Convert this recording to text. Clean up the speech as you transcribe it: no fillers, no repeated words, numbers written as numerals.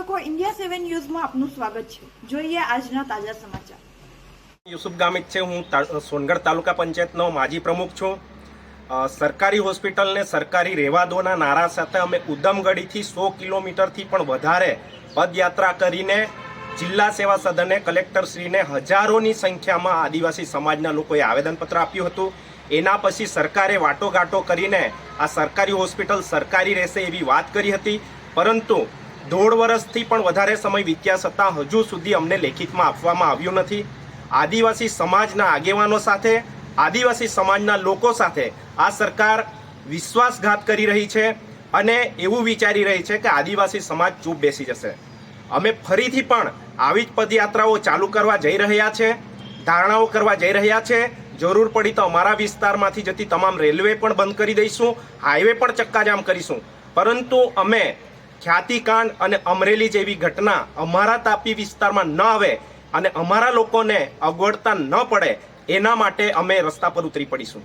દર્શકો, ઇન્ડિયા 7 ન્યૂઝમાં આપનું સ્વાગત છે। જોઈએ આજના તાજા સમાચાર। યુસુફ ગામિત છે। હું સોનગઢ તાલુકા પંચાયતનો માજી પ્રમુખ છું। સરકારી હોસ્પિટલને સરકારી રહેવા દોના નારા સાથે અમે ઉદમગઢથી 100 કિલોમીટરથી પણ વધારે પદયાત્રા કરીને જિલ્લા સેવા સદને કલેક્ટરશ્રીને હજારોની સંખ્યામાં આદિવાસી સમાજના લોકોએ આવેદનપત્ર આપ્યું હતું। એના પછી સરકારે વાટોઘાટો કરીને આ સરકારી હોસ્પિટલ સરકારી રહેશે એવી વાત કરી હતી, પરંતુ 1.5 વર્ષથી પણ વધારે સમય વીત્યા છતાં હજુ સુધી અમને લેખિતમાં આપવામાં આવ્યું નથી। આદિવાસી સમાજના આગેવાનો સાથે, આદિવાસી સમાજના લોકો સાથે આ સરકાર વિશ્વાસઘાત કરી રહી છે અને એવું વિચારી રહી છે કે આદિવાસી સમાજ ચૂપ બેસી જશે। અમે ફરીથી પણ આવી જ પદયાત્રાઓ ચાલુ કરવા જઈ રહ્યા છે, ધારણાઓ કરવા જઈ રહ્યા છે। જરૂર પડી તો અમારા વિસ્તારમાંથી જતી તમામ રેલવે પણ બંધ કરી દઈશું, હાઈવે પણ ચક્કાજામ કરીશું, પરંતુ અમે ખ્યાતિકાંડ અને અમરેલી જેવી ઘટના અમારા તાપી વિસ્તારમાં ન આવે અને અમારા લોકોને અગવડતા ન પડે એના માટે અમે રસ્તા પર ઉતરી પડીશું।